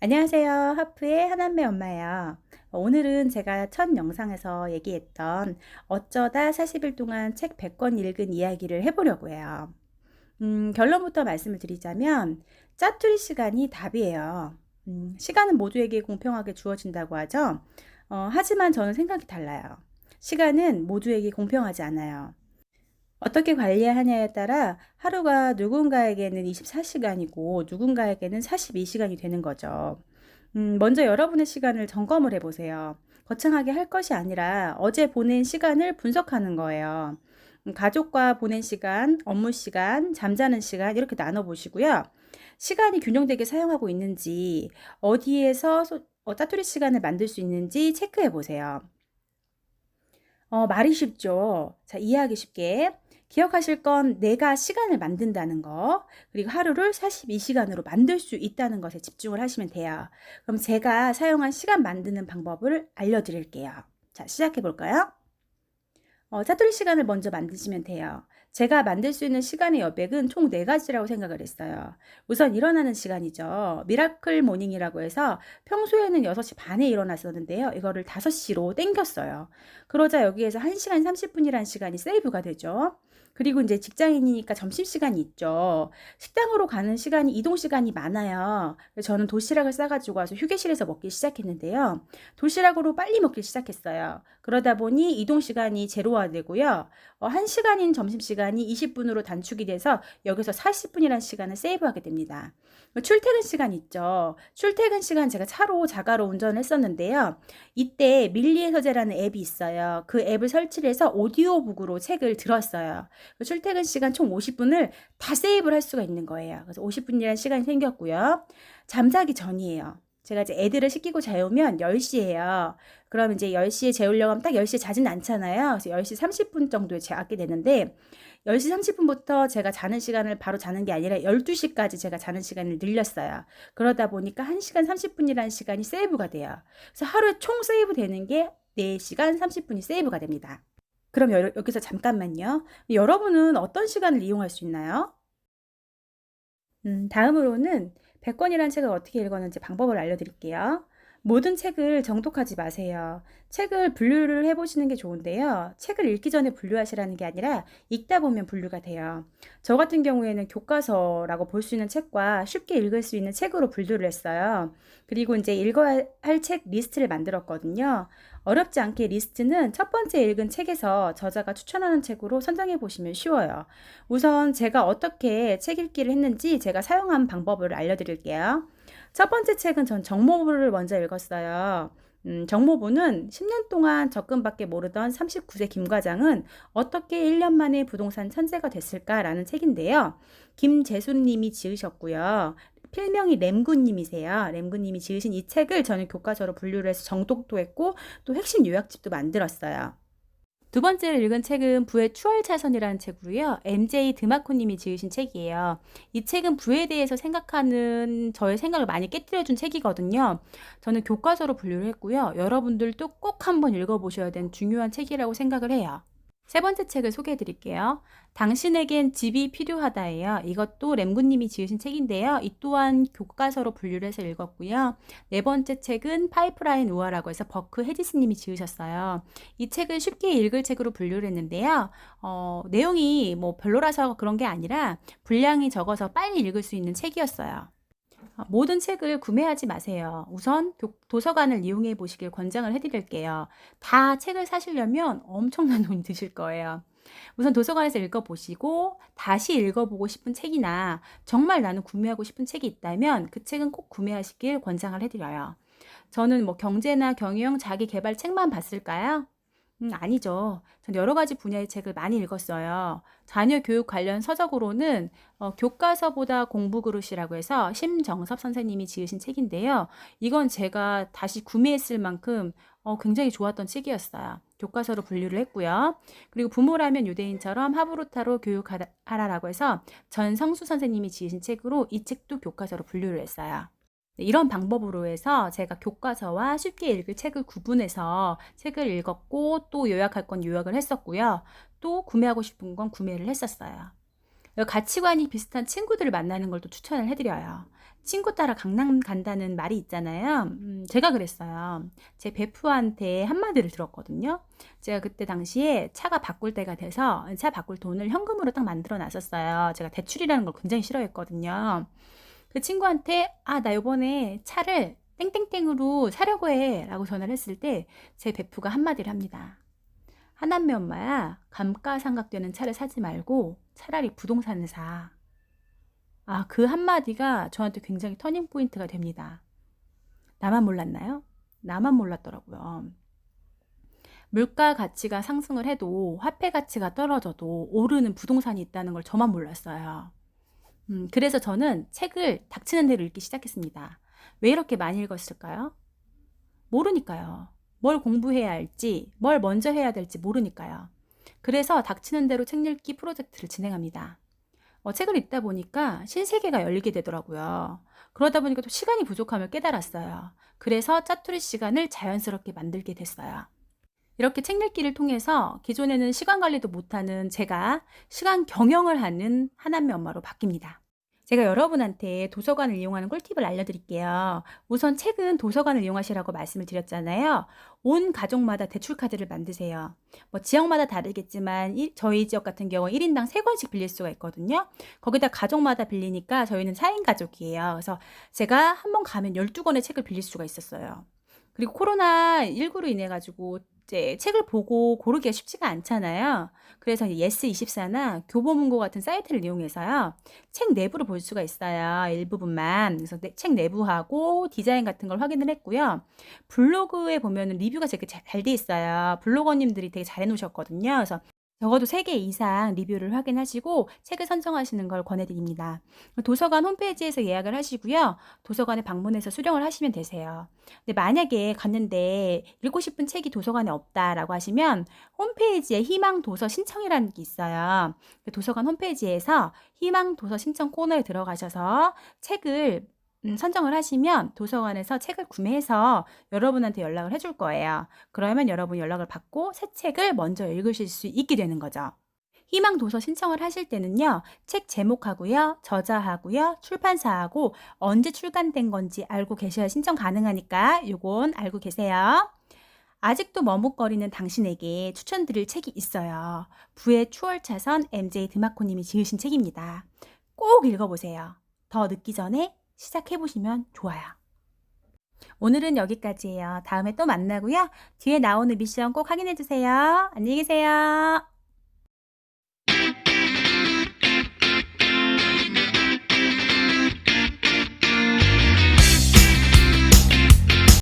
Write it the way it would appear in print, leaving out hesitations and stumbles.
안녕하세요. 하프의 하남매 엄마예요. 오늘은 제가 첫 영상에서 얘기했던 어쩌다 40일 동안 책 100권 읽은 이야기를 해보려고 해요. 결론부터 말씀을 드리자면 짜투리 시간이 답이에요. 시간은 모두에게 공평하게 주어진다고 하죠. 하지만 저는 생각이 달라요. 시간은 모두에게 공평하지 않아요. 어떻게 관리하냐에 따라 하루가 누군가에게는 24시간이고 누군가에게는 42시간이 되는 거죠. 먼저 여러분의 시간을 점검을 해보세요. 거창하게 할 것이 아니라 어제 보낸 시간을 분석하는 거예요. 가족과 보낸 시간, 업무 시간, 잠자는 시간 이렇게 나눠보시고요. 시간이 균형되게 사용하고 있는지 어디에서 짜투리 시간을 만들 수 있는지 체크해 보세요. 말이 쉽죠. 자, 이해하기 쉽게. 기억하실 건 내가 시간을 만든다는 거, 그리고 하루를 42시간으로 만들 수 있다는 것에 집중을 하시면 돼요. 그럼 제가 사용한 시간 만드는 방법을 알려드릴게요. 자, 시작해 볼까요? 짜투리 시간을 먼저 만드시면 돼요. 제가 만들 수 있는 시간의 여백은 총 4가지라고 생각을 했어요. 우선 일어나는 시간이죠. 미라클 모닝이라고 해서 평소에는 6시 반에 일어났었는데요. 이거를 5시로 땡겼어요. 그러자 여기에서 1시간 30분이라는 시간이 세이브가 되죠. 그리고 이제 직장인이니까 점심시간이 있죠. 식당으로 가는 시간이 이동 시간이 많아요. 저는 도시락을 싸가지고 와서 휴게실에서 먹기 시작했는데요. 도시락으로 빨리 먹기 시작했어요. 그러다 보니 이동 시간이 제로화되고요. 1시간인 점심시간이 20분으로 단축이 돼서 여기서 40분이라는 시간을 세이브하게 됩니다. 출퇴근 시간 있죠. 출퇴근 시간 제가 차로 자가로 운전을 했었는데요. 이때 밀리의 서재라는 앱이 있어요. 그 앱을 설치를 해서 오디오북으로 책을 들었어요. 출퇴근 시간 총 50분을 다 세이브를 할 수가 있는 거예요. 그래서 50분이라는 시간이 생겼고요. 잠자기 전이에요. 제가 이제 애들을 씻기고 재우면 10시예요. 그럼 이제 10시에 재우려고 하면 딱 10시에 자진 않잖아요. 그래서 10시 30분 정도에 재웠게 되는데 10시 30분부터 제가 자는 시간을 바로 자는 게 아니라 12시까지 제가 자는 시간을 늘렸어요. 그러다 보니까 1시간 30분이라는 시간이 세이브가 돼요. 그래서 하루에 총 세이브 되는 게 4시간 30분이 세이브가 됩니다. 그럼 여기서 잠깐만요. 여러분은 어떤 시간을 이용할 수 있나요? 다음으로는 100권이라는 책을 어떻게 읽었는지 방법을 알려드릴게요. 모든 책을 정독하지 마세요. 책을 분류를 해보시는 게 좋은데요. 책을 읽기 전에 분류하시라는 게 아니라 읽다 보면 분류가 돼요. 저 같은 경우에는 교과서라고 볼 수 있는 책과 쉽게 읽을 수 있는 책으로 분류를 했어요. 그리고 이제 읽어야 할 책 리스트를 만들었거든요. 어렵지 않게 리스트는 첫 번째 읽은 책에서 저자가 추천하는 책으로 선정해 보시면 쉬워요. 우선 제가 어떻게 책 읽기를 했는지 제가 사용한 방법을 알려드릴게요. 첫 번째 책은 전 정모부를 먼저 읽었어요. 정모부는 10년 동안 적금밖에 모르던 39세 김 과장은 어떻게 1년 만에 부동산 천재가 됐을까라는 책인데요. 김재순님이 지으셨고요. 필명이 램구님이세요. 램구님이 지으신 이 책을 저는 교과서로 분류를 해서 정독도 했고 또 핵심 요약집도 만들었어요. 두 번째로 읽은 책은 부의 추월차선이라는 책으로요. MJ 드마코님이 지으신 책이에요. 이 책은 부에 대해서 생각하는 저의 생각을 많이 깨뜨려준 책이거든요. 저는 교과서로 분류를 했고요. 여러분들도 꼭 한번 읽어보셔야 되는 중요한 책이라고 생각을 해요. 세 번째 책을 소개해 드릴게요. 당신에겐 집이 필요하다예요. 이것도 램구님이 지으신 책인데요. 이 또한 교과서로 분류를 해서 읽었고요. 네 번째 책은 파이프라인 우화라고 해서 버크 해디스님이 지으셨어요. 이 책을 쉽게 읽을 책으로 분류를 했는데요. 내용이 뭐 별로라서 그런 게 아니라 분량이 적어서 빨리 읽을 수 있는 책이었어요. 모든 책을 구매하지 마세요. 우선 도서관을 이용해 보시길 권장을 해드릴게요. 다 책을 사시려면 엄청난 돈이 드실 거예요. 우선 도서관에서 읽어보시고 다시 읽어보고 싶은 책이나 정말 나는 구매하고 싶은 책이 있다면 그 책은 꼭 구매하시길 권장을 해드려요. 저는 뭐 경제나 경영, 자기계발 책만 봤을까요? 아니죠. 전 여러 가지 분야의 책을 많이 읽었어요. 자녀 교육 관련 서적으로는 교과서보다 공부 그릇이라고 해서 심정섭 선생님이 지으신 책인데요. 이건 제가 다시 구매했을 만큼 굉장히 좋았던 책이었어요. 교과서로 분류를 했고요. 그리고 부모라면 유대인처럼 하브루타로 교육하라라고 해서 전성수 선생님이 지으신 책으로 이 책도 교과서로 분류를 했어요. 이런 방법으로 해서 제가 교과서와 쉽게 읽을 책을 구분해서 책을 읽었고 또 요약할 건 요약을 했었고요. 또 구매하고 싶은 건 구매를 했었어요. 가치관이 비슷한 친구들을 만나는 걸 또 추천을 해드려요. 친구 따라 강남 간다는 말이 있잖아요. 제가 그랬어요. 제 베프한테 한마디를 들었거든요. 제가 그때 당시에 차가 바꿀 때가 돼서 차 바꿀 돈을 현금으로 딱 만들어 놨었어요. 제가 대출이라는 걸 굉장히 싫어했거든요. 그 친구한테 나 요번에 차를 땡땡땡으로 사려고 해 라고 전화를 했을 때 제 베프가 한마디를 합니다. 하남매 엄마야, 감가상각되는 차를 사지 말고 차라리 부동산을 사. 그 한마디가 저한테 굉장히 터닝 포인트가 됩니다. 나만 몰랐나요? 나만 몰랐더라고요. 물가 가치가 상승을 해도 화폐 가치가 떨어져도 오르는 부동산이 있다는 걸 저만 몰랐어요. 그래서 저는 책을 닥치는 대로 읽기 시작했습니다. 왜 이렇게 많이 읽었을까요? 모르니까요. 뭘 공부해야 할지, 뭘 먼저 해야 될지 모르니까요. 그래서 닥치는 대로 책 읽기 프로젝트를 진행합니다. 책을 읽다 보니까 신세계가 열리게 되더라고요. 그러다 보니까 또 시간이 부족함을 깨달았어요. 그래서 짜투리 시간을 자연스럽게 만들게 됐어요. 이렇게 책 읽기를 통해서 기존에는 시간 관리도 못하는 제가 시간 경영을 하는 하남매 엄마로 바뀝니다. 제가 여러분한테 도서관을 이용하는 꿀팁을 알려드릴게요. 우선 책은 도서관을 이용하시라고 말씀을 드렸잖아요. 온 가족마다 대출카드를 만드세요. 지역마다 다르겠지만 저희 지역 같은 경우 1인당 3권씩 빌릴 수가 있거든요. 거기다 가족마다 빌리니까 저희는 4인 가족이에요. 그래서 제가 한 번 가면 12권의 책을 빌릴 수가 있었어요. 그리고 코로나19로 인해 가지고 이제 책을 보고 고르기가 쉽지가 않잖아요. 그래서 예스24나 교보문고 같은 사이트를 이용해서요. 책 내부를 볼 수가 있어요. 일부분만. 그래서 책 내부하고 디자인 같은 걸 확인을 했고요. 블로그에 보면은 리뷰가 되게 잘 돼 있어요. 블로거님들이 되게 잘 해놓으셨거든요. 그래서 적어도 3개 이상 리뷰를 확인하시고 책을 선정하시는 걸 권해드립니다. 도서관 홈페이지에서 예약을 하시고요. 도서관에 방문해서 수령을 하시면 되세요. 근데 만약에 갔는데 읽고 싶은 책이 도서관에 없다라고 하시면 홈페이지에 희망 도서 신청이라는 게 있어요. 도서관 홈페이지에서 희망 도서 신청 코너에 들어가셔서 책을 선정을 하시면 도서관에서 책을 구매해서 여러분한테 연락을 해줄 거예요. 그러면 여러분이 연락을 받고 새 책을 먼저 읽으실 수 있게 되는 거죠. 희망 도서 신청을 하실 때는요. 책 제목하고요. 저자하고요. 출판사하고 언제 출간된 건지 알고 계셔야 신청 가능하니까 요건 알고 계세요. 아직도 머뭇거리는 당신에게 추천드릴 책이 있어요. 부의 추월차선 MJ 드마코님이 지으신 책입니다. 꼭 읽어보세요. 더 늦기 전에 시작해보시면 좋아요. 오늘은 여기까지예요. 다음에 또 만나고요. 뒤에 나오는 미션 꼭 확인해주세요. 안녕히 계세요.